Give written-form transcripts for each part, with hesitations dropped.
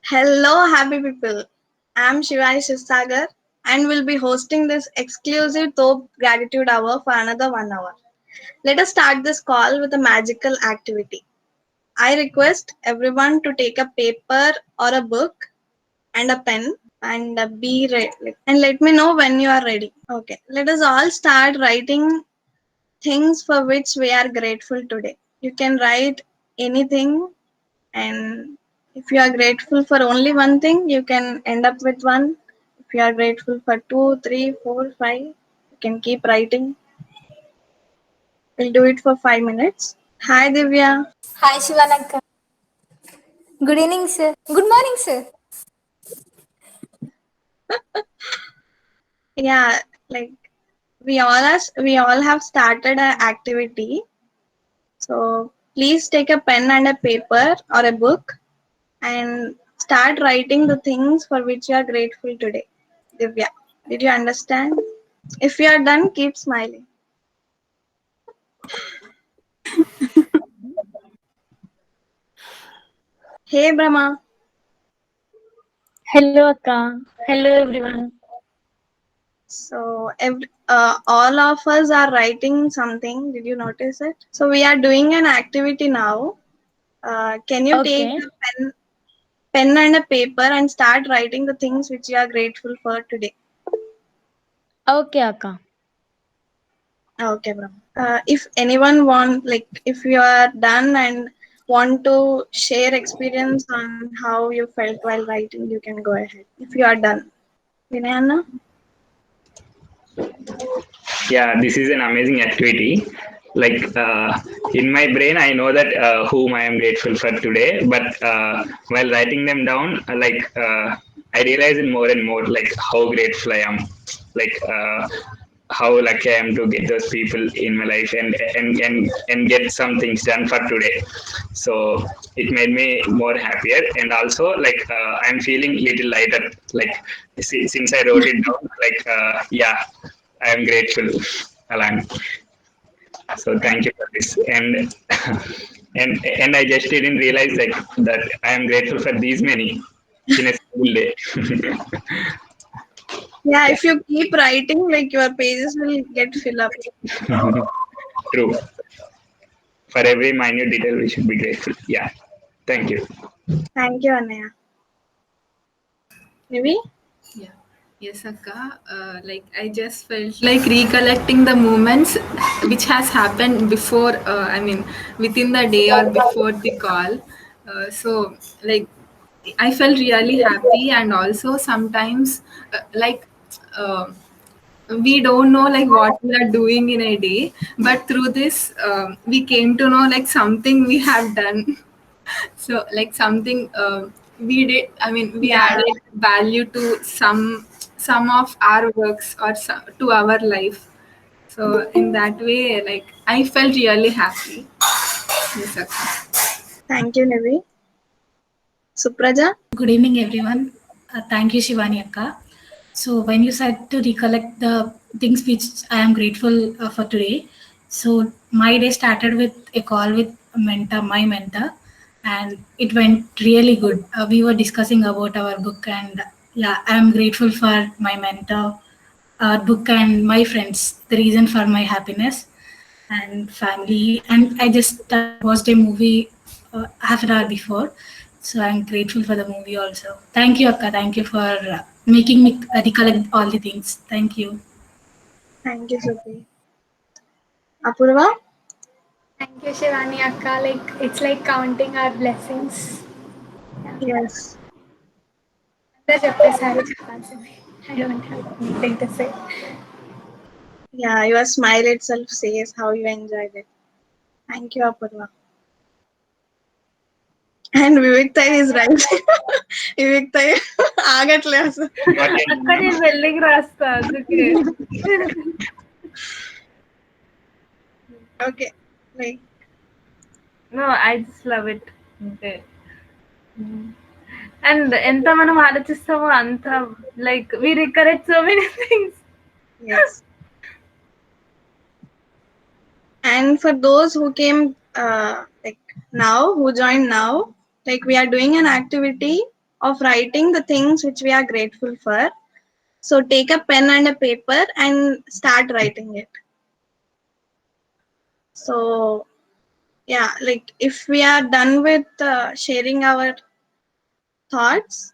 Hello, happy people. I'm Shivani Kshirsagar and will be hosting this exclusive Thop Gratitude Hour for another 1 hour. Let us start this call with a magical activity. I request everyone to take a paper or a book and a pen and be ready. And let me know when you are ready. Okay, let us all start writing things for which we are grateful today. You can write anything, and if you are grateful for only one thing, you can end up with one. If you are grateful for two, three, four, five, you can keep writing. We'll do it for 5 minutes. Hi, Divya. Hi Shivanaka. Good evening, sir. Good morning, sir. Yeah, like we all have started an activity. So please take a pen and a paper or a book and start writing the things for which you are grateful today. Divya, did you understand? If you are done, keep smiling. Hey, Brahma. Hello, Akka. Hello, everyone. So, all of us are writing something. Did you notice it? So, we are doing an activity now. Can you take Okay. a pen and a paper and start writing the things which you are grateful for today? Okay, Akka. Okay, bro. If anyone if you are done and want to share experience on how you felt while writing, you can go ahead. If you are done, Vinayana. Yeah, this is an amazing activity. Like in my brain, I know that whom I am grateful for today, but while writing them down, I realize it more and more, like how grateful I am, like how lucky I am to get those people in my life and get some things done for today. So it made me more happier, and also like I'm feeling little lighter. Like since I wrote it down, yeah, I am grateful, Alan. So thank you for this. And I just didn't realize like that I am grateful for these many in a single day. Yeah, if you keep writing, like your pages will get fill up. True. For every minute detail, we should be grateful. Yeah. Thank you. Thank you, Anaya. Maybe? Yeah. Yes, Akka. I just felt like recollecting the moments which has happened before. Within the day or before the call. Like, I felt really happy, and also sometimes, uh, we don't know like what we are doing in a day, but through this, we came to know like something we have done. So like something we did, we Yeah. added value to some of our works or to our life. So in that way, like I felt really happy. Yes, Akka. Thank you, Nivi. Supraja? Good evening, everyone. Thank you, Shivani Akka. So, when you said to recollect the things which I am grateful for today, so my day started with a call with a mentor, my mentor, and it went really good. We were discussing about our book, and yeah, I am grateful for my mentor, our book, and my friends. The reason for my happiness and family. And I just watched a movie half an hour before. So I'm grateful for the movie also. Thank you, Akka. Thank you for making me recollect all the things. Thank you. Thank you, Supri. Apurva? Thank you, Shivani Akka. Like it's like counting our blessings. Yeah. Yes. That's చెప్పేసారు చెప్పాల్సింది. I don't have anything to say. Yeah, your smile itself says how you enjoyed it. Thank you, Apurva. And Viviktai is right. Viviktai ఆగట్లే అసలు. Not yet. అక్క నేను వెళ్ళికి రాస్తా అందుకే. Okay. Like, No, I just love it. అంతే. And ఎంత మనం ఆలోచిస్తామో అంత like we recollect so many things. yes. And for those who came like now, who joined now, like we are doing an activity of writing the things which we are grateful for. So take a pen and a paper and start writing it. So yeah, like if we are done with sharing our thoughts,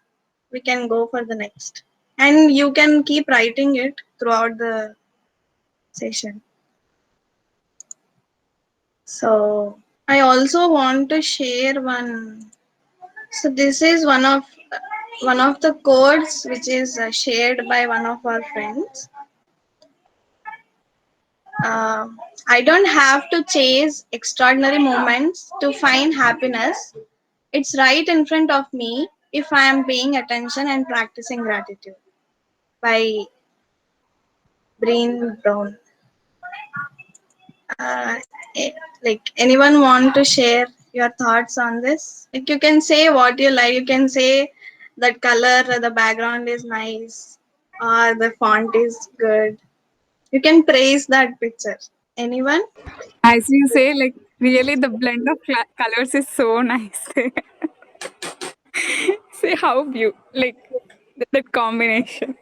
we can go for the next. And you can keep writing it throughout the session. So I also want to share one. So this is one of the codes which is shared by one of our friends. Uh, I don't have to chase extraordinary moments to find happiness. It's right in front of me if I am paying attention and practicing gratitude. By Brain Brown. Uh, like anyone want to share your thoughts on this? Like you can say what you like. You can say that color, the background is nice, or the font is good. You can praise that picture. Anyone? As you say, like really the blend of colors is so nice. Say how like that combination.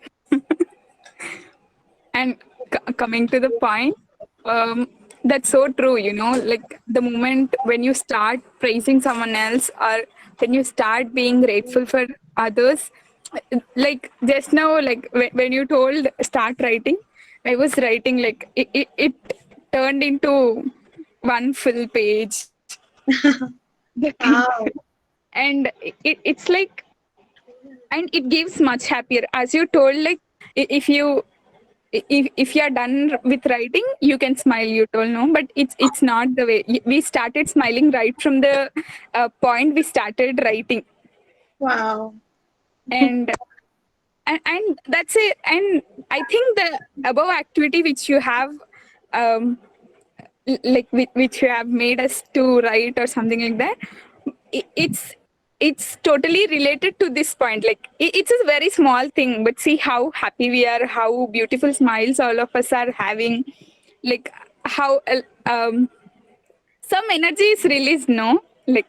And coming to the point, that's so true, like the moment when you start praising someone else or when you start being grateful for others, like just now, like when you told start writing, I was writing like it turned into one full page. Wow. And it's like, and it gives much happier as you told, like if you if you are done with writing you can smile, you told no, but it's not the way. We started smiling right from the point we started writing. Wow. and and that's it. And I think the above activity which you have um like which you have made us to write or something like that, it's totally related to this point. Like it's a very small thing, but see how happy we are, how beautiful smiles all of us are having, like how some energy is released, no, like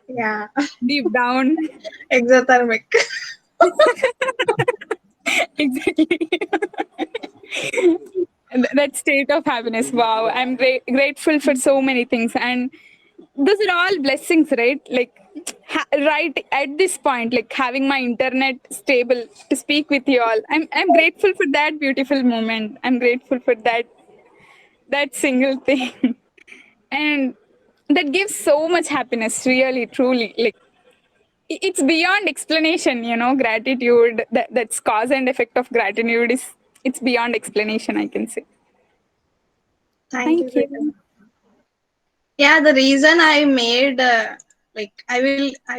Yeah. deep down. Exothermic. Exactly. That state of happiness, wow, I'm grateful for so many things, and those are all blessings, right? Like right at this point, like having my internet stable to speak with you all, I'm grateful for that beautiful moment. I'm grateful for that single thing. And that gives so much happiness, really truly. Like it's beyond explanation, gratitude, that's cause and effect of gratitude is, it's beyond explanation, I can say. Thank you, Thank Rita. you. Yeah, the reason I made like I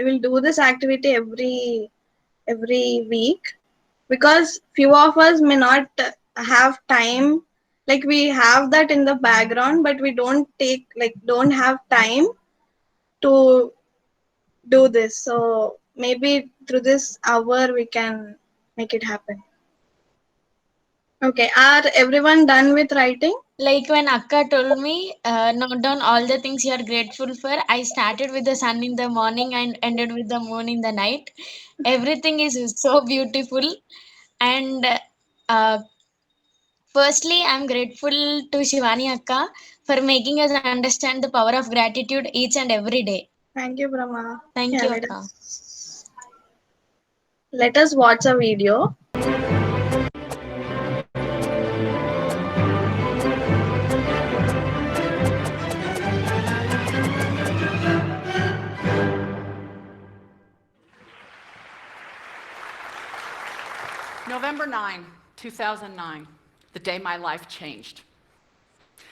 will do this activity every week because few of us may not have time. Like we have that in the background, but we don't have time to do this. So maybe through this hour we can make it happen. Okay, are everyone done with writing? Like when Akka told me, note down all the things you are grateful for, I started with the sun in the morning and ended with the moon in the night. Everything is so beautiful. And uh, firstly, I'm grateful to Shivani Akka for making us understand the power of gratitude each and every day. Thank you, Brahma. Thank Yeah, you, let Akka. us watch a video. November 9, 2009, the day my life changed.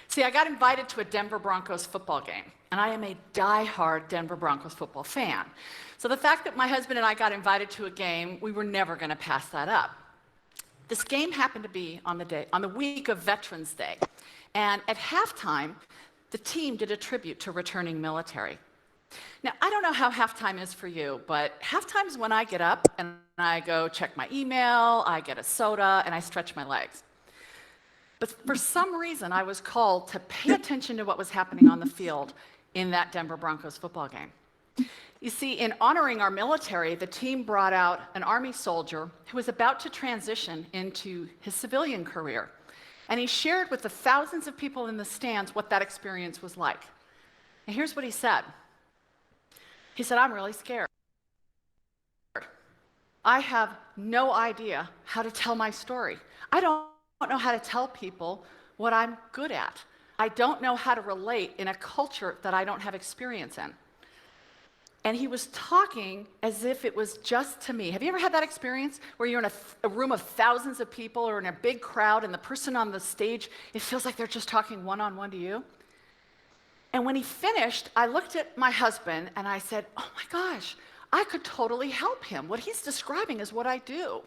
See, I got invited to a Denver Broncos football game, and I am a die-hard Denver Broncos football fan. So the fact that my husband and I got invited to a game, we were never going to pass that up. This game happened to be on the week of Veterans Day, and at halftime, the team did a tribute to returning military. Now, I don't know how halftime is for you, but halftime is when I get up and I go check my email, I get a soda, and I stretch my legs. But for some reason, I was called to pay attention to what was happening on the field in that Denver Broncos football game. You see, in honoring our military, the team brought out an Army soldier who was about to transition into his civilian career. And he shared with the thousands of people in the stands what that experience was like. And here's what he said. He said, "I'm really scared. I have no idea how to tell my story. I don't know how to tell people what I'm good at. I don't know how to relate in a culture that I don't have experience in." And he was talking as if it was just to me. Have you ever had that experience where you're in a room of thousands of people or in a big crowd and the person on the stage, it feels like they're just talking one-on-one to you? And when he finished, I looked at my husband and I said, "Oh my gosh, I could totally help him. What he's describing is what I do."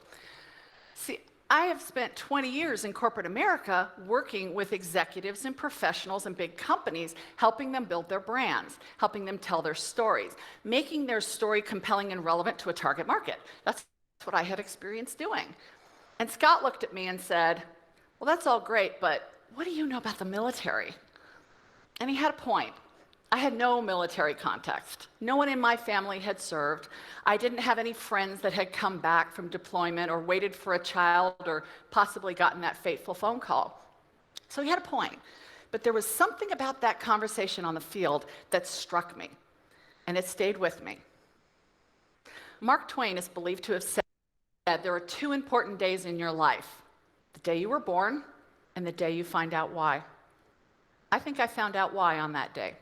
See, I have spent 20 years in corporate America working with executives and professionals and big companies, helping them build their brands, helping them tell their stories, making their story compelling and relevant to a target market. That's what I had experience doing. And Scott looked at me and said, "Well, that's all great, but what do you know about the military?" And he had a point. I had no military context. No one in my family had served. I didn't have any friends that had come back from deployment or waited for a child or possibly gotten that fateful phone call. So he had a point. But there was something about that conversation on the field that struck me, and it stayed with me. Mark Twain is believed to have said there are two important days in your life: the day you were born and the day you find out why. I think I found out why on that day.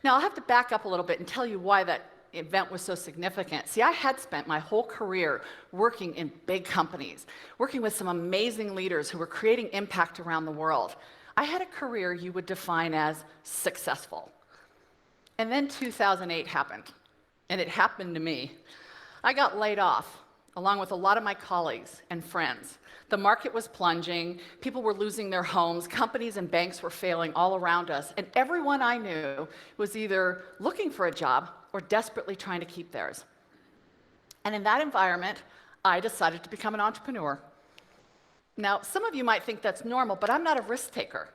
Now, I'll have to back up a little bit and tell you why that event was so significant. See, I had spent my whole career working in big companies, working with some amazing leaders who were creating impact around the world. I had a career you would define as successful. And then 2008 happened, and it happened to me. I got laid off, along with a lot of my colleagues and friends. The market was plunging, people were losing their homes, companies and banks were failing all around us, and everyone I knew was either looking for a job or desperately trying to keep theirs. And in that environment, I decided to become an entrepreneur. Now, some of you might think that's normal, but I'm not a risk taker.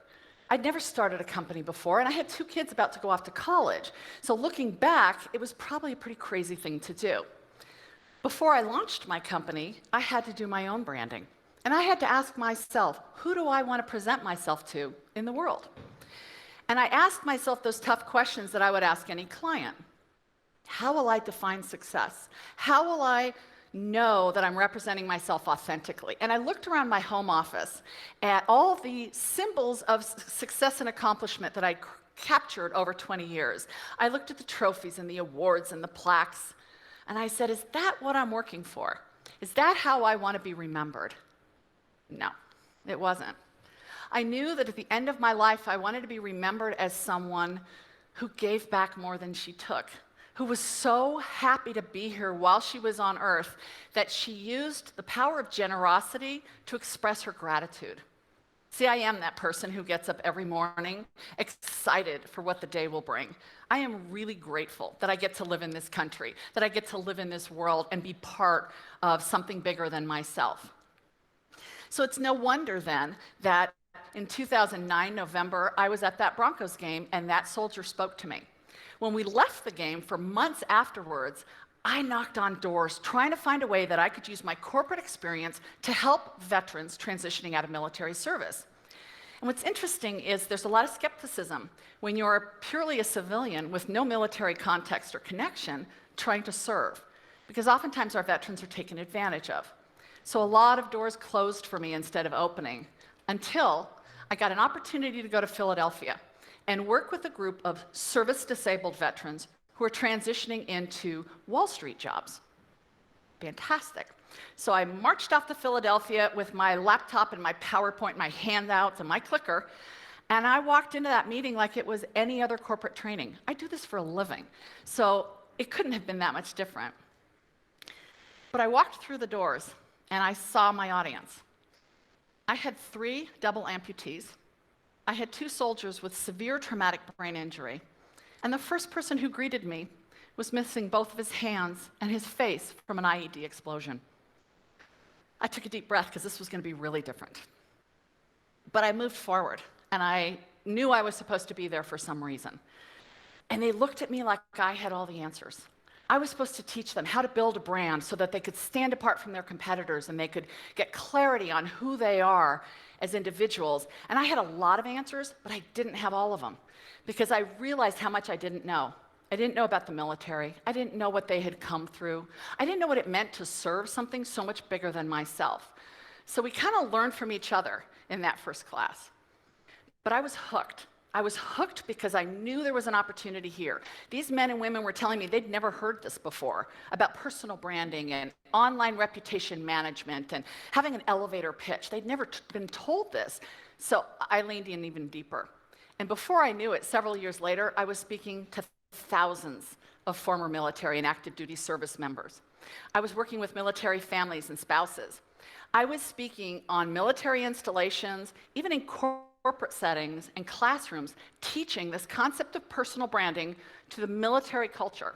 I'd never started a company before, and I had 2 kids about to go off to college. So looking back, it was probably a pretty crazy thing to do. Before I launched my company, I had to do my own branding. And I had to ask myself, who do I want to present myself to in the world? And I asked myself those tough questions that I would ask any client. How will I define success? How will I know that I'm representing myself authentically? And I looked around my home office at all the symbols of success and accomplishment that I captured over 20 years. I looked at the trophies and the awards and the plaques, and I said, is that what I'm working for? Is that how I want to be remembered? No, it wasn't. I knew that at the end of my life, I wanted to be remembered as someone who gave back more than she took, who was so happy to be here while she was on earth that she used the power of generosity to express her gratitude. See, I am that person who gets up every morning excited for what the day will bring. I am really grateful that I get to live in this country, that I get to live in this world and be part of something bigger than myself. So it's no wonder then that in 2009, November, I was at that Broncos game and that soldier spoke to me. When we left the game for months afterwards, I knocked on doors trying to find a way that I could use my corporate experience to help veterans transitioning out of military service. And what's interesting is there's a lot of skepticism when you're purely a civilian with no military context or connection trying to serve, because oftentimes our veterans are taken advantage of. So a lot of doors closed for me instead of opening, until I got an opportunity to go to Philadelphia and work with a group of service-disabled veterans who are transitioning into Wall Street jobs. Fantastic. So I marched off to Philadelphia with my laptop and my PowerPoint, my handouts and my clicker, and I walked into that meeting like it was any other corporate training. I do this for a living, so it couldn't have been that much different. But I walked through the doors, and I saw my audience. I had 3 double amputees. I had 2 soldiers with severe traumatic brain injury. And the first person who greeted me was missing both of his hands and his face from an IED explosion. I took a deep breath because this was going to be really different. But I moved forward, and I knew I was supposed to be there for some reason. And they looked at me like I had all the answers. I was supposed to teach them how to build a brand so that they could stand apart from their competitors and they could get clarity on who they are as individuals. And I had a lot of answers, but I didn't have all of them because I realized how much I didn't know. I didn't know about the military. I didn't know what they had come through. I didn't know what it meant to serve something so much bigger than myself. So we kind of learned from each other in that first class. But I was hooked. I was hooked because I knew there was an opportunity here. These men and women were telling me they'd never heard this before about personal branding and online reputation management and having an elevator pitch. They'd never been told this. So I leaned in even deeper. And before I knew it, several years later, I was speaking to thousands of former military and active duty service members. I was working with military families and spouses. I was speaking on military installations, even in corporate settings and classrooms, teaching this concept of personal branding to the military culture.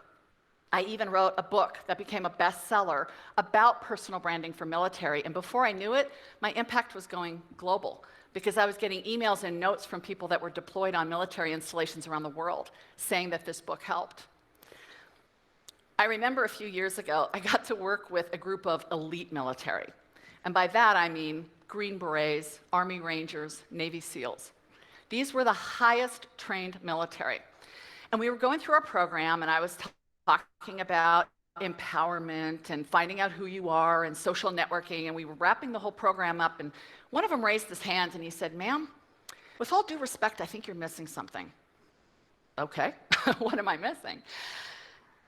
I even wrote a book that became a bestseller about personal branding for military, and before I knew it, my impact was going global because I was getting emails and notes from people that were deployed on military installations around the world saying that this book helped. I remember a few years ago, I got to work with a group of elite military. And by that, I mean Green Berets, Army Rangers, Navy SEALs. These were the highest trained military. And we were going through our program, and I was talking about empowerment and finding out who you are and social networking, and we were wrapping the whole program up, and one of them raised his hand, and he said, "Ma'am, with all due respect, I think you're missing something." Okay, what am I missing?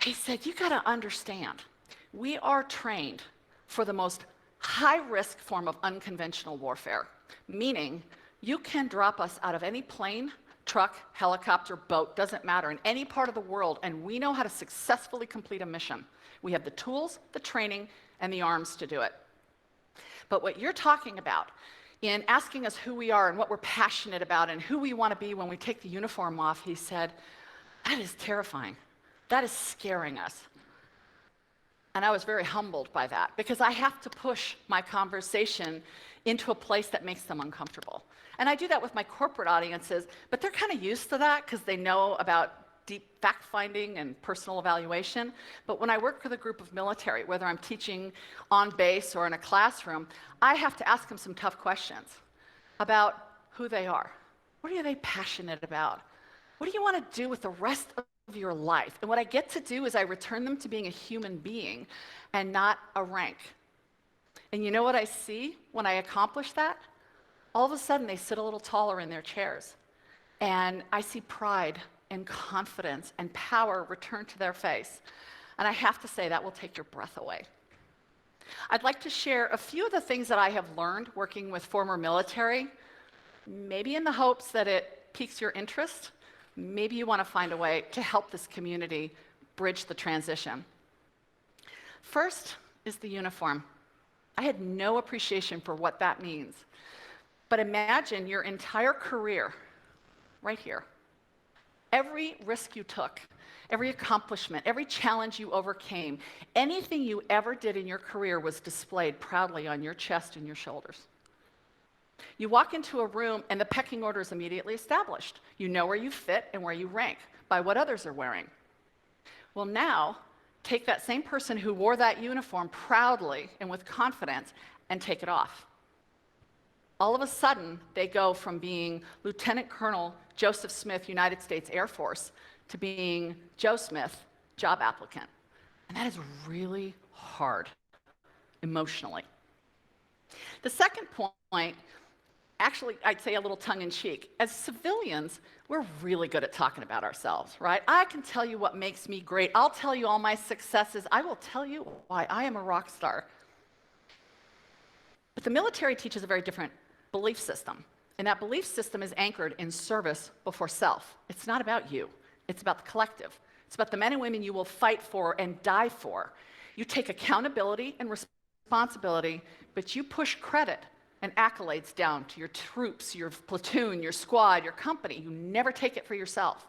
He said, "You gotta understand, we are trained for the most high-risk form of unconventional warfare, meaning you can drop us out of any plane, truck, helicopter, boat, doesn't matter, in any part of the world, and we know how to successfully complete a mission. We have the tools, the training, and the arms to do it. But what you're talking about in asking us who we are and what we're passionate about and who we want to be when we take the uniform off," he said, "that is terrifying. That is scaring us." And I was very humbled by that because I have to push my conversation into a place that makes them uncomfortable. And I do that with my corporate audiences, but they're kind of used to that because they know about deep fact-finding and personal evaluation. But when I work with a group of military, whether I'm teaching on base or in a classroom, I have to ask them some tough questions about who they are. What are they passionate about? What do you want to do with the rest of your life? And what I get to do is I return them to being a human being and not a rank. And you know what I see when I accomplish that? All of a sudden, they sit a little taller in their chairs. And I see pride and confidence and power return to their face. And I have to say, that will take your breath away. I'd like to share a few of the things that I have learned working with former military, maybe in the hopes that it piques your interest. Maybe you want to find a way to help this community bridge the transition. First is the uniform. I had no appreciation for what that means. But imagine your entire career right here. Every risk you took, every accomplishment, every challenge you overcame, anything you ever did in your career was displayed proudly on your chest and your shoulders. You walk into a room and the pecking order is immediately established. You know where you fit and where you rank by what others are wearing. Well, now, take that same person who wore that uniform proudly and with confidence and take it off. All of a sudden, they go from being Lieutenant Colonel Joseph Smith, United States Air Force, to being Joe Smith, job applicant. And that is really hard emotionally. The second point, actually, I'd say a little tongue-in-cheek. As civilians, we're really good at talking about ourselves, right? I can tell you what makes me great. I'll tell you all my successes. I will tell you why I am a rock star. But the military teaches a very different belief system. And that belief system is anchored in service before self. It's not about you. It's about the collective. It's about the men and women you will fight for and die for. You take accountability and responsibility, but you push credit and accolades down to your troops, your platoon, your squad, your company. You never take it for yourself.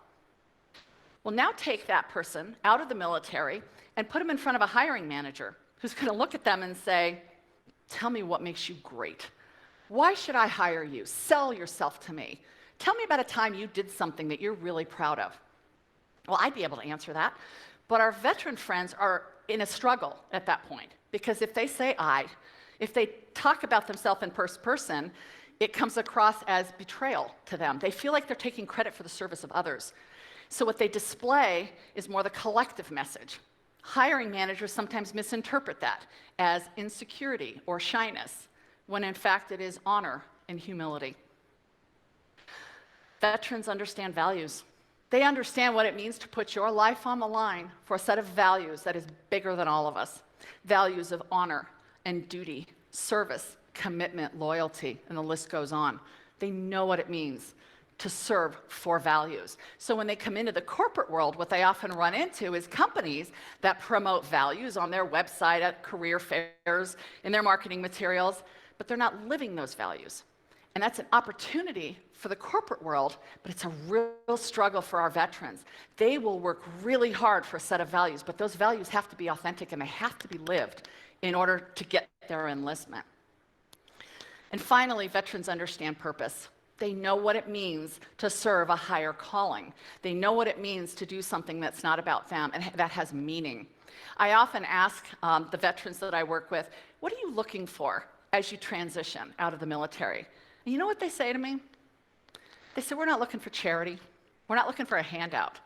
Well, now take that person out of the military and put them in front of a hiring manager who's going to look at them and say, "Tell me what makes you great. Why should I hire you? Sell yourself to me. Tell me about a time you did something that you're really proud of." Well, I'd be able to answer that. But our veteran friends are in a struggle at that point because if they say I, if they talk about themselves in first person, it comes across as betrayal to them. They feel like they're taking credit for the service of others. So what they display is more the collective message. Hiring managers sometimes misinterpret that as insecurity or shyness, when in fact it is honor and humility. Veterans understand values. They understand what it means to put your life on the line for a set of values that is bigger than all of us. Values of honor and duty, service, commitment, loyalty, and the list goes on. They know what it means to serve for values. So when they come into the corporate world, what they often run into is companies that promote values on their website, at career fairs, in their marketing materials, but they're not living those values. And that's an opportunity for the corporate world, but it's a real struggle for our veterans. They will work really hard for a set of values, but those values have to be authentic and they have to be lived in order to get their enlistment. And finally, veterans understand purpose. They know what it means to serve a higher calling. They know what it means to do something that's not about them and that has meaning. I often ask the veterans that I work with, what are you looking for as you transition out of the military? And you know what they say to me? They say, we're not looking for charity. We're not looking for a handout.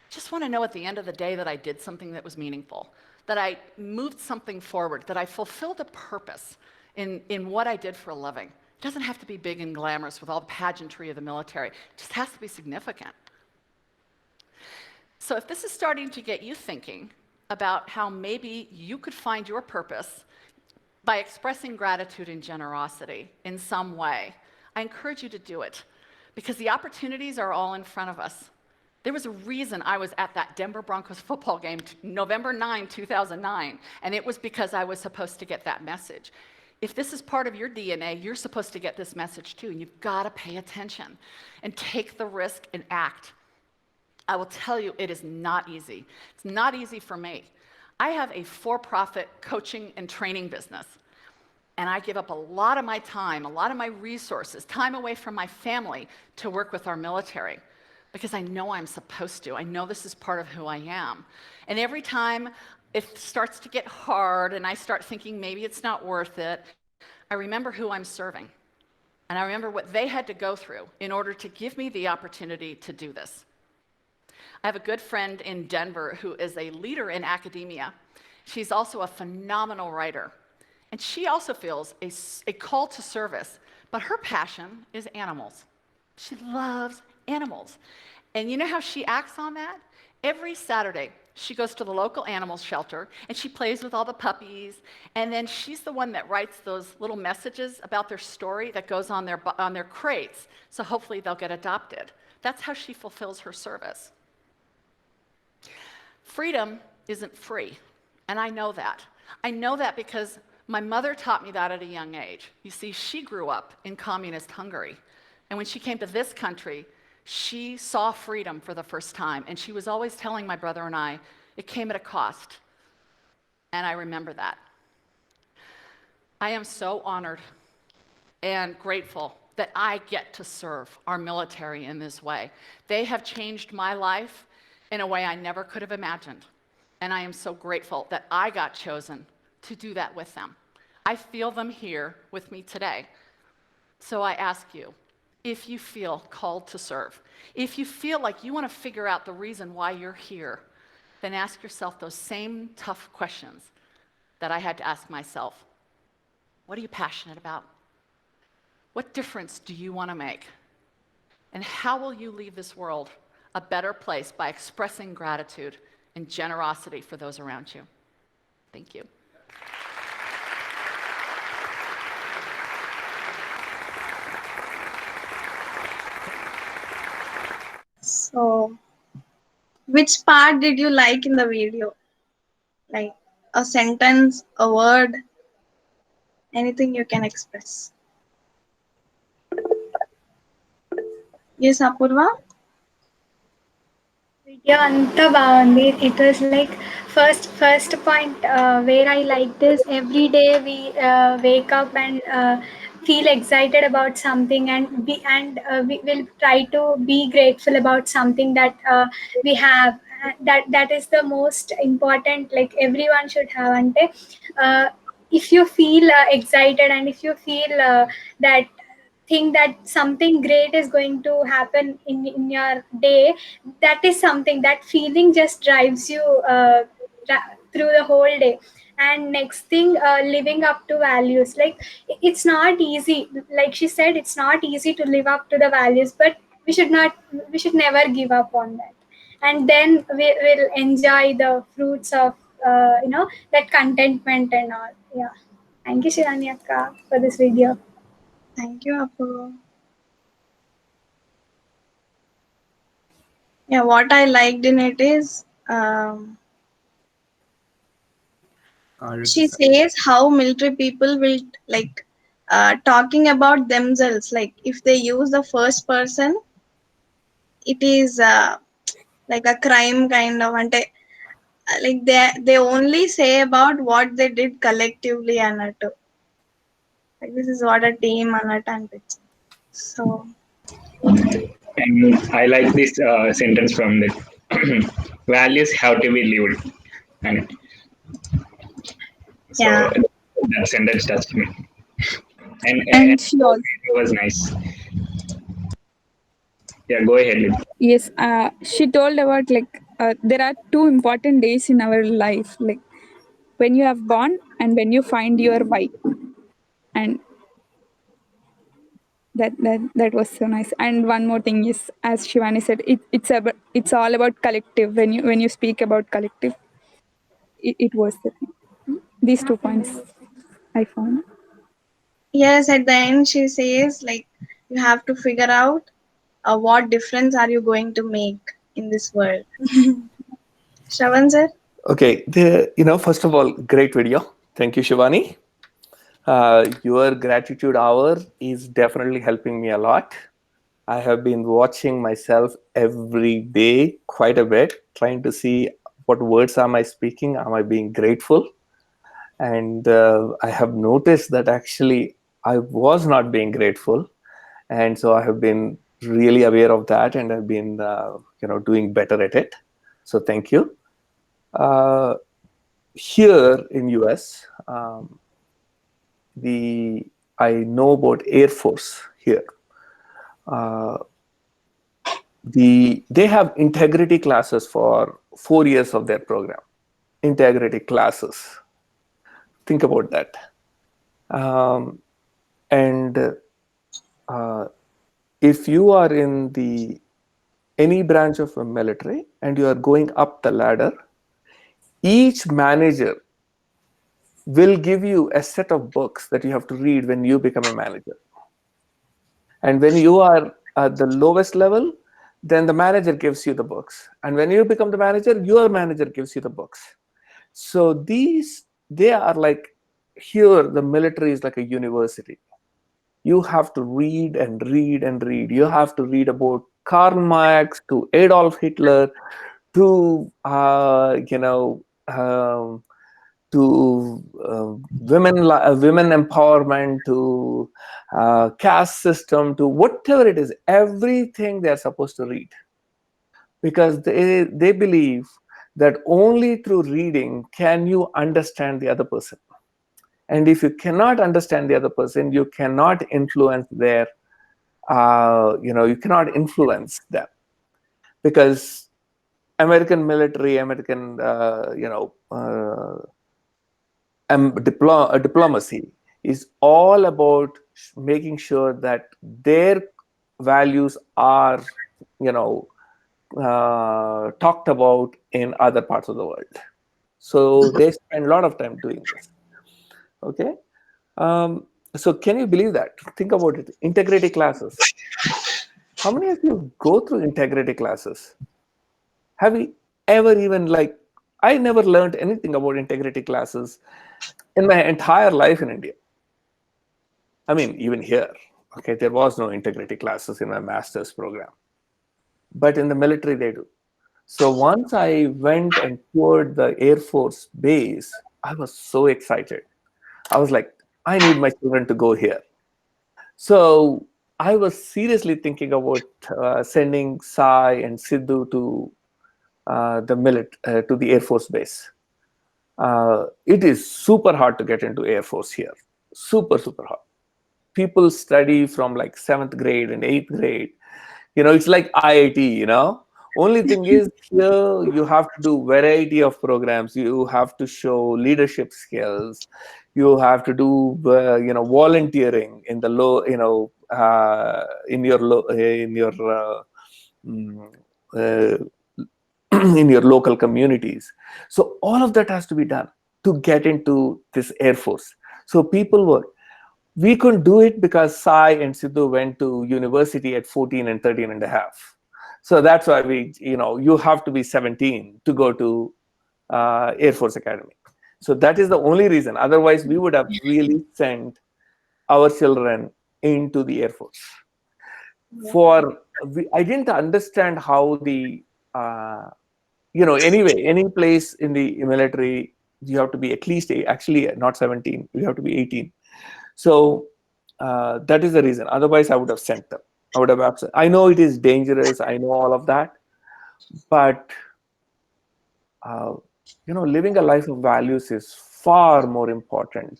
Just want to know at the end of the day that I did something that was meaningful, that I moved something forward, that I fulfilled a purpose in what I did for a living. It doesn't have to be big and glamorous with all the pageantry of the military. It just has to be significant. So if this is starting to get you thinking about how maybe you could find your purpose by expressing gratitude and generosity in some way, I encourage you to do it because the opportunities are all in front of us. There was a reason I was at that Denver Broncos football game, November 9, 2009, and it was because I was supposed to get that message. If this is part of your DNA, you're supposed to get this message too, and you've got to pay attention and take the risk and act. I will tell you, it is not easy. It's not easy for me. I have a for-profit coaching and training business, and I give up a lot of my time, a lot of my resources, time away from my family to work with our military because I know I'm supposed to. I know this is part of who I am. And every time it starts to get hard and I start thinking maybe it's not worth it, I remember who I'm serving. And I remember what they had to go through in order to give me the opportunity to do this. I have a good friend in Denver who is a leader in academia. She's also a phenomenal writer. And she also feels a call to service, but her passion is animals. She loves animals. And you know how she acts on that? Every Saturday, she goes to the local animal shelter and she plays with all the puppies. And then she's the one that writes those little messages about their story that goes on their crates. So hopefully they'll get adopted. That's how she fulfills her service. Freedom isn't free, and I know that. I know that because my mother taught me that at a young age. You see, she grew up in communist Hungary, and when she came to this country, she saw freedom for the first time, and she was always telling my brother and I, it came at a cost, and I remember that. I am so honored and grateful that I get to serve our military in this way. They have changed my life in a way I never could have imagined. And I am so grateful that I got chosen to do that with them. I feel them here with me today. So I ask you, if you feel called to serve, if you feel like you want to figure out the reason why you're here, then ask yourself those same tough questions that I had to ask myself. What are you passionate about? What difference do you want to make? And how will you leave this world a better place by expressing gratitude and generosity for those around you? Thank you. So, which part did you like in the video? Like a sentence, a word, anything you can express. Yes, Apurva? Video anta బాగుంది. It was like first point where I like this. Every day we wake up and feel excited about something and we will try to be grateful about something that we have, that is the most important, like everyone should have. Ante if you feel excited, and if you feel that think that something great is going to happen in your day, that is something, that feeling just drives you through the whole day. And next thing, living up to values. Like it's not easy, like she said, it's not easy to live up to the values, but we should never give up on that. And then we will enjoy the fruits of that contentment and all. Yeah. Thank you, Shivani Akka, for this video. Thank you, Apu. Yeah, what I liked in it is she says how military people will like talking about themselves. Like if they use the first person, it is like a crime kind of. And like they only say about what they did collectively అన్నట్టు. Like this is what a team అన్నట్టు అనిపించింది. So And I like this sentence from the values have to be lived. And yeah. so that sentence touched me. And And she also, it was nice. Yeah, go ahead, Lid. yes, she told about like there are two important days in our life, like when you have born and when you find your why. And that was so nice. And one more thing is, as Shivani said, it's all about collective. When you speak about collective, it was the thing. These 2 points I found. Yes, at the end she says like you have to figure out what difference are you going to make in this world. Shravan sir? Okay, first of all, great video. Thank you, Shivani. Your gratitude hour is definitely helping me a lot. I have been watching myself every day quite a bit, trying to see what words am I speaking, am I being grateful? And I have noticed that actually I was not being grateful, and so I have been really aware of that, and I've been doing better at it. So thank you. Here in US, I know about Air Force here. They have integrity classes for 4 years of their program. Integrity classes. Think about that. And if you are in any branch of a military and you are going up the ladder, each manager will give you a set of books that you have to read when you become a manager. And when you are at the lowest level, then the manager gives you the books. And when you become the manager, your manager gives you the books. So they are like, here the military is like a university. You have to read and read and read. You have to read about Karl Marx to Adolf Hitler to women empowerment, to caste system, to whatever it is, everything they're supposed to read, because they believe that only through reading can you understand the other person. And if you cannot understand the other person, you cannot influence you cannot influence them, because American military, American diplomacy is all about making sure that their values are talked about in other parts of the world. So they spend a lot of time doing this. Okay. So can you believe that? Think about it. Integrity classes. How many of you go through integrity classes? Have you ever even I never learned anything about integrity classes in my entire life in India. I mean, even here, okay, there was no integrity classes in my master's program. But in the military, they do. So once I went and toured the Air Force base, I was so excited. I was like, I need my children to go here. So I was seriously thinking about sending Sai and Sidhu to to the Air Force base. It is super hard to get into Air Force here. Super hard. People study from like seventh grade and eighth grade. It's like IIT. Only thing is here you have to do variety of programs. You have to show leadership skills. You have to do volunteering in the low in your mm, uh, in your local communities. So all of that has to be done to get into this Air Force. So we couldn't do it because Sai and Sidhu went to university at 14 and 13 and a half. So that's why you have to be 17 to go to Air Force Academy. So that is the only reason. Otherwise, we would have really sent our children into the Air Force. I didn't understand how anyway, any place in the military, you have to be at least actually not 17, you have to be 18. So that is the reason. Otherwise, I would have sent them. I would have absent. I know it is dangerous. I know all of that, but living a life of values is far more important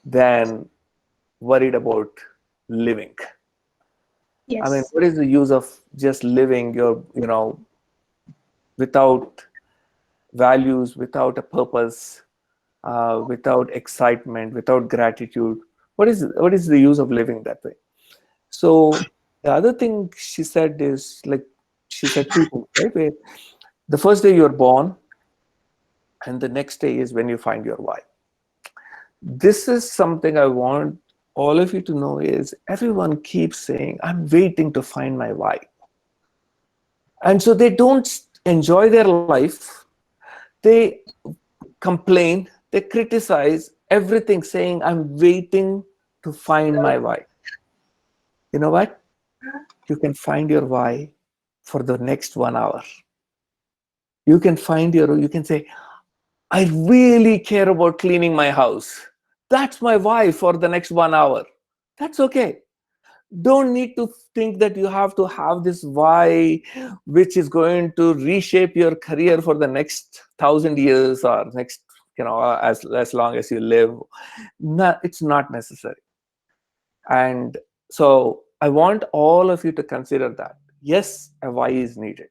than worried about living. Yes. I mean, what is the use of just living without values, without a purpose, without excitement, without gratitude? What is the use of living that way? So the other thing she said is, like, she said two things, right? Where the first day you're born, and the next day is when you find your why. This is something I want all of you to know is everyone keeps saying, I'm waiting to find my why. And so they don't enjoy their life. They complain, they criticize everything, saying, I'm waiting to find my why. You know what? You can find your why for the next 1 hour. You can say, I really care about cleaning my house. That's my why for the next 1 hour. That's okay. Don't need to think that you have to have this why, which is going to reshape your career for the next 1,000 years or next, as long as you live. No, it's not necessary. And so I want all of you to consider that. Yes, a why is needed.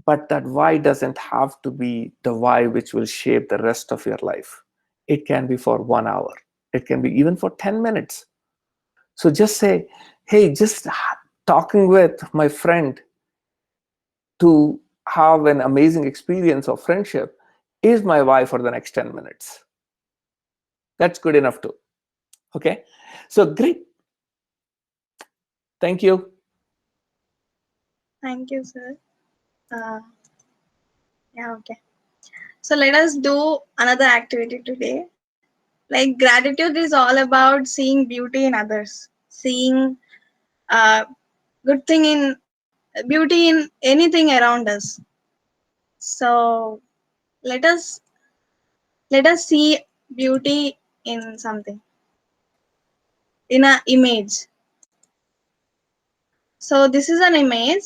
But that why doesn't have to be the why which will shape the rest of your life. It can be for 1 hour. It can be even for 10 minutes. So just say, hey, just talking with my friend to have an amazing experience of friendship is my why for the next 10 minutes. That's good enough too. Okay? So great. Thank you. Thank you, sir. Yeah, okay. So let us do another activity today. Like, gratitude is all about seeing beauty in others, seeing uh, good thing in beauty in anything around us. So let us see beauty in something, in a image. So this is an image,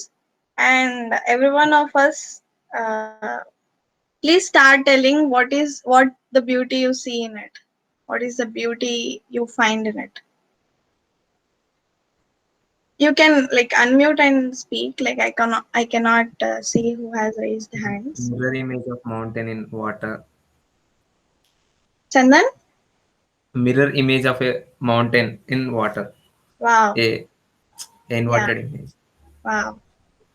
and every one of us, uh, please start telling what the beauty you see in it. What is the beauty you find in it? You can like unmute and speak. Like I cannot see who has raised hands. Mirror image of mountain in water. Chandan? Mirror image of a mountain in water. Wow. A Yeah. inverted image. Wow.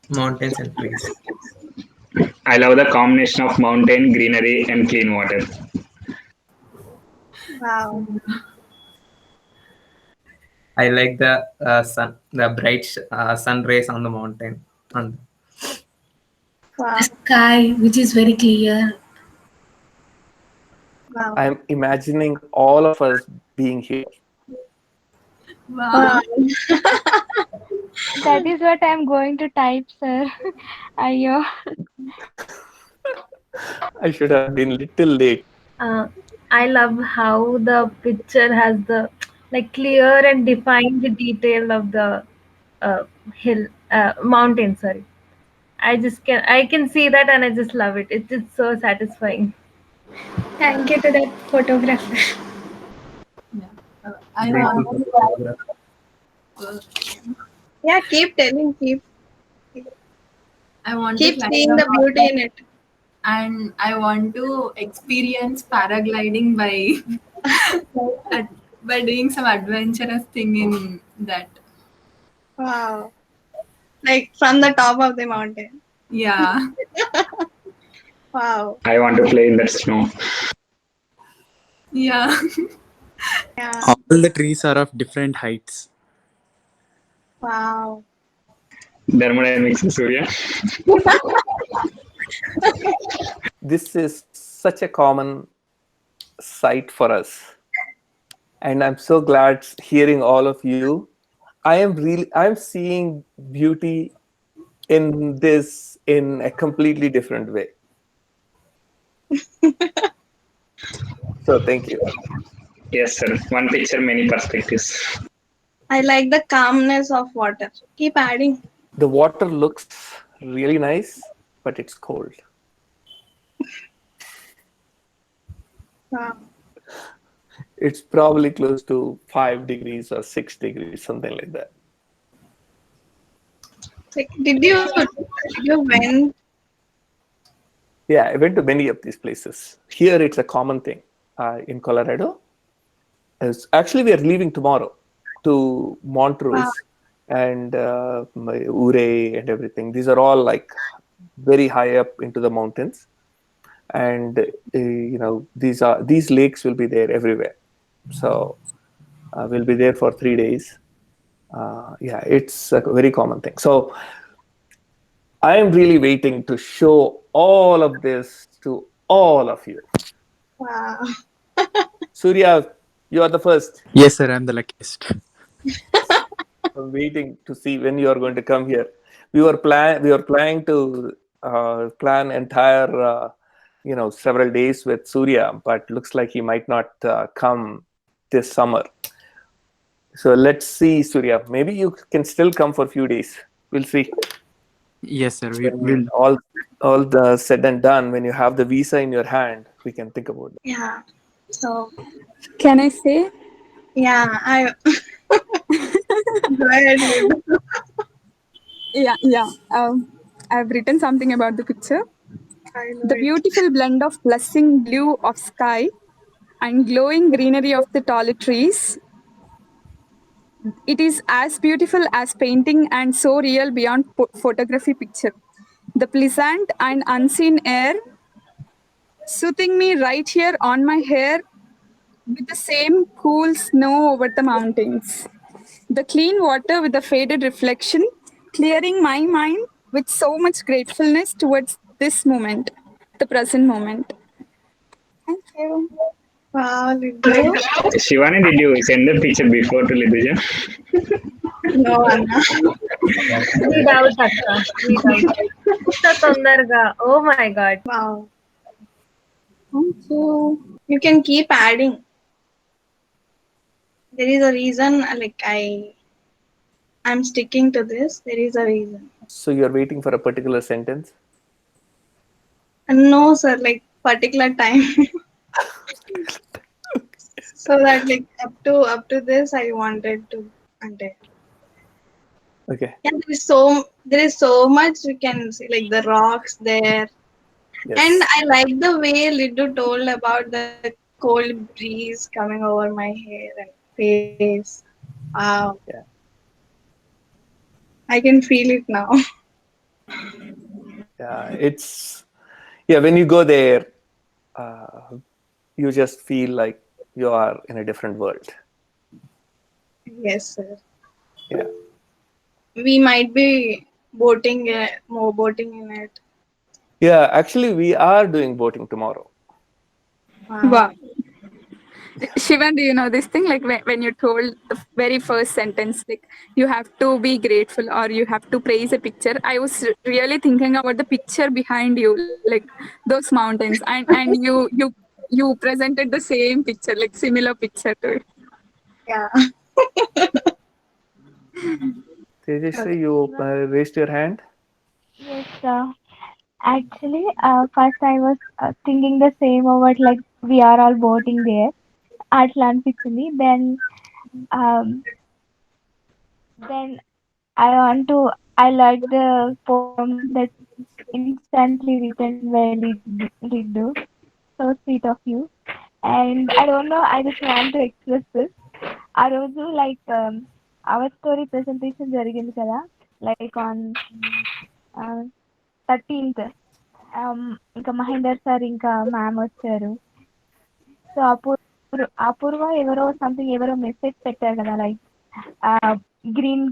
Mountains and trees. I love the combination of mountain, greenery, and clean water. Wow. I like the sun, the bright sun rays on the mountain. On Wow. The sky, which is very clear. Wow. I'm imagining all of us being here. Wow. That is what I'm going to type, sir. Ayo. I should have been little late. Uh, I love how the picture has the like clear and defined detail of the uh, hill mountain. Sorry, I can see that and I just love it. It's just so satisfying. Thank you to that photographer. Yeah. I Grateful want for the photograph. uh, Yeah, keep telling, I want to keep climb seeing the the beauty mountain in it. and I want to experience paragliding by at, by doing some adventurous thing in that. Wow. Like from the top of the mountain. Yeah. Wow. I want to play in that snow. Yeah. Yeah. All the trees are of different heights. Wow. Thermodynamics, Surya. This is such a common sight for us, and I'm so glad hearing all of you. I'm seeing beauty in this in a completely different way. So thank you. Yes, sir. One picture, many perspectives. I like the calmness of water. Keep adding. The water looks really nice, but it's cold. Wow. It's probably close to 5 degrees or 6 degrees, something like that. Like, did you went? Yeah, I went to many of these places. Here, it's a common thing in Colorado. Actually, we are leaving tomorrow to Wow. Montrose and Ure and everything. These are all like very high up into the mountains, and these lakes will be there everywhere. So we'll be there for 3 days. Yeah, it's a very common thing. So I am really waiting to show all of this to all of you. Wow. Surya, you are the first. Yes, sir, I'm the luckiest. I'm waiting to see when you are going to come here. We were planning to plan entire several days with Surya, but looks like he might not come this summer. So let's see, Surya. Maybe you can still come for a few days. We'll see. Yes, sir, we When will. all the said and done, when you have the visa in your hand, we can think about it. Yeah. So Can I say? yeah, I go ahead, Lulu. Yeah. I've written something about the picture. I know The it. beautiful blend of blushing blue of sky and glowing greenery of the taller trees. It is as beautiful as painting and so real beyond photography picture. The pleasant and unseen air soothing me right here on my hair with the same cool snow over the mountains. The clean water with the faded reflection, clearing my mind with so much gratefulness towards this moment, the present moment. Thank you. Wow, Lidu. Shivani, did you send the picture before to Liduja? No, Anna. Read out, Akka. Read out. ఇంత తొందరగా. Oh my god. Wow. Thank you. You can keep adding. There is a reason. Like I'm sticking to this. There is a reason. So you're waiting for a particular sentence. No, sir. Like particular time. So that like up to this, I wanted to. Ante. Okay. Yeah, there is so much we can see, like the rocks there. And Yes. I like the way Lidu told about the cold breeze coming over my hair and face. Wow, Yeah. I can feel it now. Yeah. When you go there, you just feel like you are in a different world. Yes, sir. Yeah. We might be more boating in it. Yeah. Actually, we are doing boating tomorrow. Wow. Wow. Shivan, do you know this thing? Like when you told the very first sentence, like you have to be grateful or you have to praise a picture. I was really thinking about the picture behind you, like those mountains, and you presented the same picture, like similar picture to it. Yeah. Tejashree, Okay. you raised your hand. Yes, actually, first I was thinking the same about like we are all boating there. అట్లా అనిపించింది. Then I want to I like the poem that instantly written by Liddu. So sweet of you. And I don't know, I just want to express this. ఆ రోజు like our story presentation జరిగింది కదా, like on 13th. ఇంకా Mahender sir ఇంకా ma'am వచ్చారు. So అపూర్వ ఎవరో something ఎవరో message పెట్టారు కదా, like green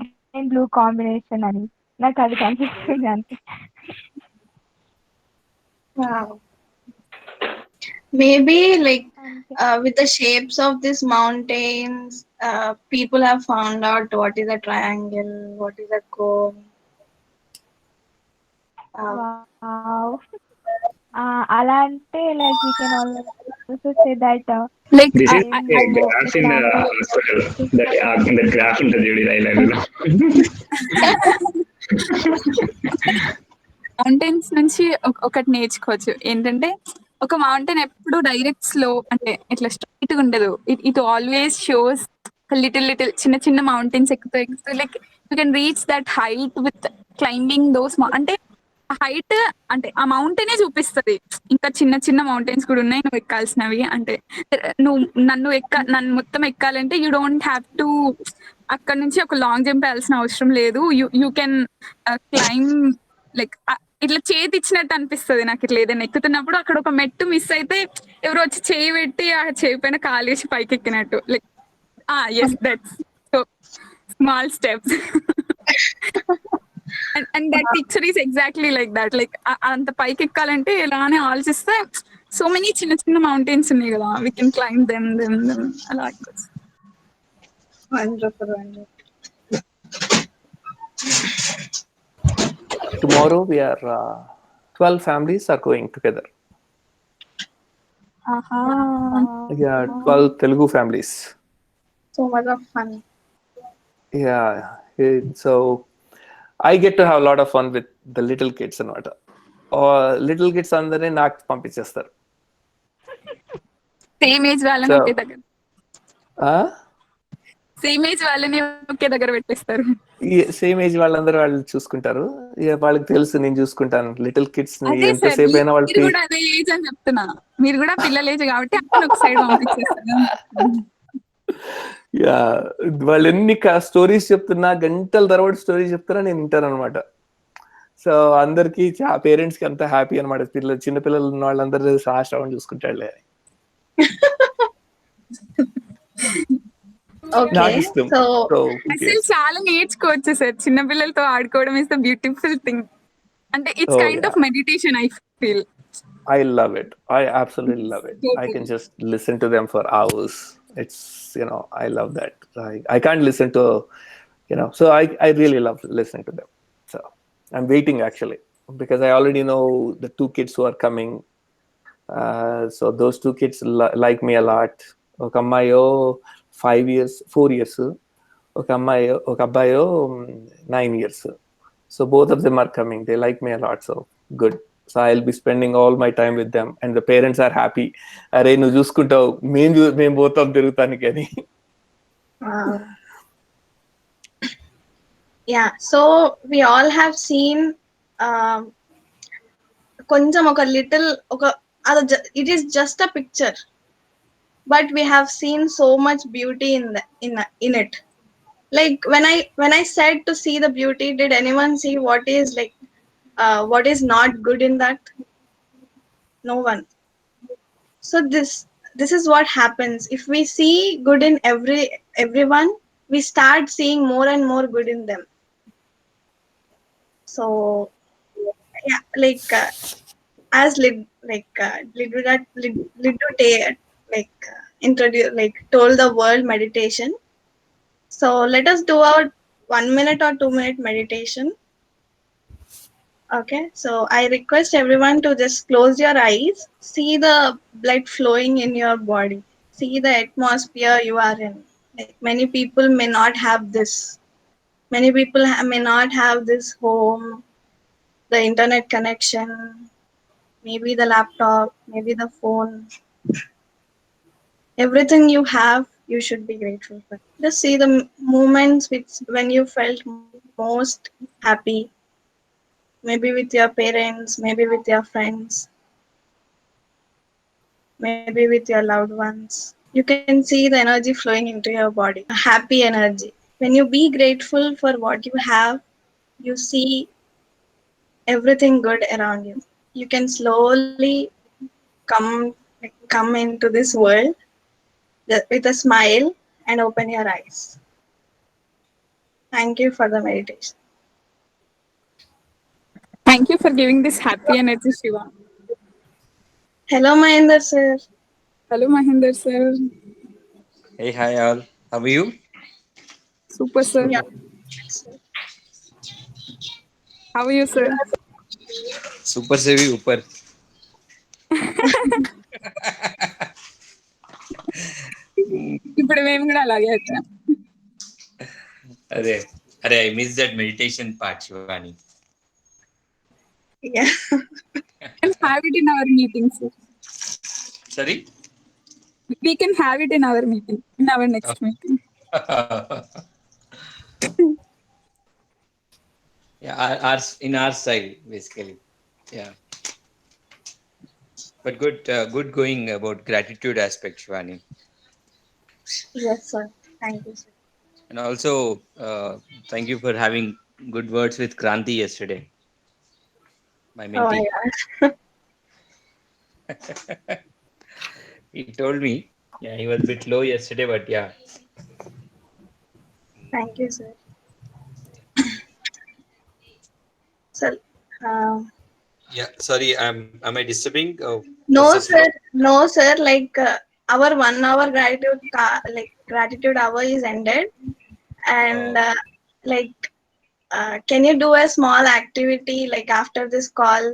green blue combination అని. నాకు అది కనిపిస్తుంది అంతే. Wow. Maybe like అంతే. with the shapes of these mountains, people have found out what is a triangle, what is a cone. Wow. అలా అంటే like we can also say that Like This is same a graph in the rectangle. hospital. That graph in the Judy Island. Mountains నుంచి ఒకటి నేర్చుకోవచ్చు ఏంటంటే, ఒక mountain ఎప్పుడు direct slow అంటే ఇట్లా స్ట్రైట్ గా ఉండదు. It always shows little little చిన్న చిన్న మౌంటైన్స్ ఎక్కుతూ ఎక్కుతూ like you can reach that height with climbing those అంటే హైట్ అంటే ఆ మౌంటైనే చూపిస్తది. ఇంకా చిన్న చిన్న మౌంటైన్స్ కూడా ఉన్నాయి నువ్వు ఎక్కాల్సినవి. అంటే నువ్వు నన్ను మొత్తం ఎక్కాలంటే యూ డోంట్ హ్యావ్ టు అక్కడ నుంచి ఒక లాంగ్ జంప్ వేయాల్సిన అవసరం లేదు. యూ కెన్ క్లైంబ్ లైక్ ఇట్లా చేతి ఇచ్చినట్టు అనిపిస్తది నాకు. ఇట్లా ఏదైనా ఎక్కుతున్నప్పుడు అక్కడ ఒక మెట్టు మిస్ అయితే ఎవరో వచ్చి చేయి పెట్టి ఆ చేయి పైన కాలేసి పైకి ఎక్కినట్టు. Like yes that's so small steps. And that picture is exactly like that. Like అంత పైకి ఎక్కాలంటే ఎలా అని ఆలోచిస్తే సో మెనీ చిన్న చిన్న మౌంటైన్స్ ఉన్నాయి కదా, వీ కెన్ క్లైంబ్ దెమ్ అలా. Wonderful, wonderful. Tomorrow we are 12 families are going together. ఆహా. Yeah, 12 Telugu families. So much of fun. Yeah, so I get to have a lot of fun with the little kids and what. Little kids అందరినీ నాకు పంపించేస్తారు. Same age వాళ్ళని So, ఒకే దగ్గర same age వాళ్ళని ఒకే దగ్గర పెట్టేస్తారు. Same age వాళ్ళందరూ వాళ్ళు చూసుకుంటారు. వాళ్ళకి తెలుసు నేను చూసుకుంటాను లిటిల్ కిడ్స్ ని అదే సార్, ఎంతసేపు అయినా మీరు వాళ్ళకి. కూడా అదే ఏజ్ అని చెప్తున్నా. మీరు కూడా పిల్లల ఏజ్ కాబట్టి అక్కడ ఒక సైడ్ పంపించేస్తారు. యా, వాళ్ళు ఎన్ని స్టోరీస్ చెప్తున్నా గంటల తరబడి స్టోరీస్ చెప్తున్నా నేను వింటాను అనమాట. సో అందరికి పేరెంట్స్ కి అంత హ్యాపీ అనమాట. చిన్న పిల్లలు ఉన్న వాళ్ళందరూ శ్రావణ్ చూసుకుంటాడులే. నాకు ఇష్టం. So అసలు చాలా నేర్చుకోవచ్చు సార్. చిన్న పిల్లలతో ఆడుకోవడం ఇస్ ద బ్యూటిఫుల్ థింగ్. అంటే it's kind of meditation I feel. I love it. I absolutely love it. I can just listen to them for hours. It's, I love that. I can't listen to, so I really love listening to them. So I'm waiting actually, because I already know the two kids who are coming. So those two kids like me a lot. ఒక అమ్మాయో 4 years, ఒక అబ్బాయో 9 years. So both of them are coming. They like me a lot. So good. So I'll be spending all my time with them, and the parents are happy. అరే నువ్వు చూసుకుంటావు, మేము both of తిరుగుతానికి అని. Yeah, so we all have seen కొంచెం ఒక little it is just a picture, but we have seen so much beauty in it. Like when I said to see the beauty, did anyone see what is not good in that? No one. So this is what happens. If we see good in everyone, we start seeing more and more good in them. So yeah, like as told the world meditation. So let us do our 1 minute or 2 minute meditation. Okay, so I request everyone to just close your eyes, see the blood flowing in your body, see the atmosphere you are in. Like many people may not have this. Many people may not have this home, the internet connection, maybe the laptop, maybe the phone. Everything you have, you should be grateful for. Just see the moments which when you felt most happy, maybe with your parents, maybe with your friends, maybe with your loved ones. You can see the energy flowing into your body, a happy energy. When you be grateful for what you have, you see everything good around you. You can slowly come come into this world with a smile and open your eyes. Thank you for the meditation. Thank you for giving this happy energy, Shiva. Hello, Mahendra sir. Hello, Mahinder sir. Hey, hi all. How are you? Super sir. Yeah. How are you, sir? Super Sevi Upar. ఇప్పుడు మేము కూడా అలాగే అవుతాం. Arey, I missed that meditation part, Shivani. Yeah. We can have it in our meeting, sir. Sorry? We can have it in our meeting, in our next meeting. Yeah, in our style, basically. Yeah. But good going about gratitude aspect, Shivani. Yes, sir. Thank you, sir. And also, thank you for having good words with Kranti yesterday, my Oh my mentee. God. He told me, yeah, he was a bit low yesterday, but yeah. Thank you, sir. So, um, Yeah, sorry, am I disturbing? What's the no, flow? sir. No, sir. Like our 1 hour gratitude, like gratitude hour is ended, and like, can you do a small activity like after this call?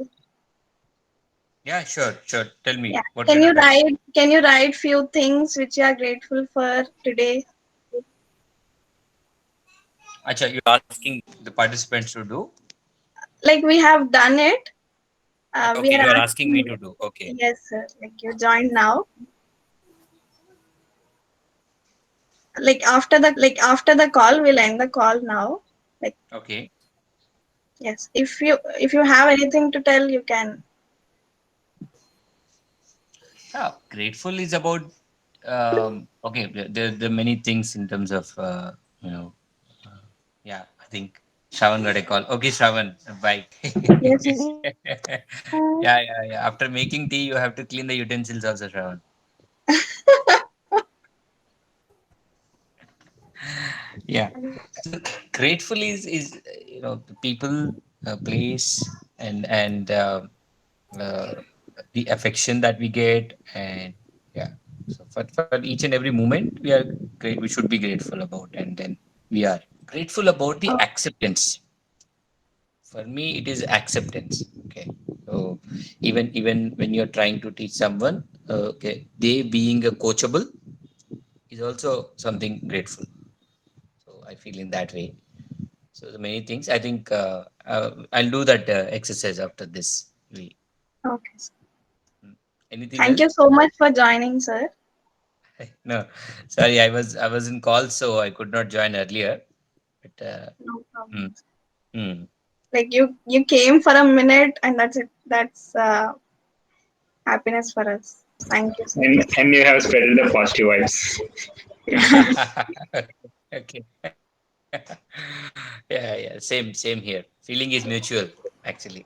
Yeah, sure. Tell me, Yeah. what Can kind you of act? write? Can you write few things which you are grateful for today? Acha, you're asking the participants to do? Like we have done it. We Okay, are you are asking me asking. to do. Okay, Yes, sir. Like you join now. After the call, we'll end the call now. Like okay. yes, if you have anything to tell, you can. Yeah, grateful is about okay. There are many things in terms of you know. Yeah, I think Shravan got a call. Okay, Shravan, bye. Yes, Yeah. After making tea, you have to clean the utensils also, Shravan. Yeah. So grateful is the people, place, and uh, the affection that we get, and yeah. So for each and every moment, we are great. We should be grateful about, and then we are grateful about the oh, acceptance. For me, it is acceptance. Okay. So even when you're trying to teach someone, okay, they being a coachable is also something grateful. So I feel in that way. So the many things. I think I'll do that exercise after this. okay. Mm. Anything Thank else? you so much for joining, sir. No, sorry, I was in call, so I could not join earlier. But No mm, problem. mm. Like you came for a minute, and that's it. That's happiness for us. Thank you, sir. And you have spread the positive vibes. Okay. Yeah. Same here. Feeling is mutual, actually.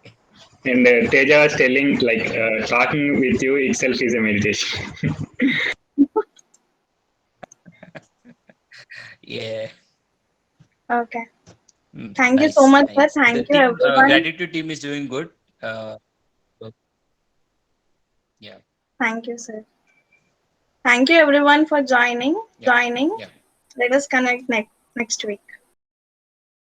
And Teja was telling like talking with you itself is a meditation. Yeah. Okay. Thank you so Nice, much, sir. nice. The Thank you, team, everyone. gratitude team is doing good. So, yeah, Thank you, sir. Thank you, everyone, for joining. yeah, yeah. Let us connect next week.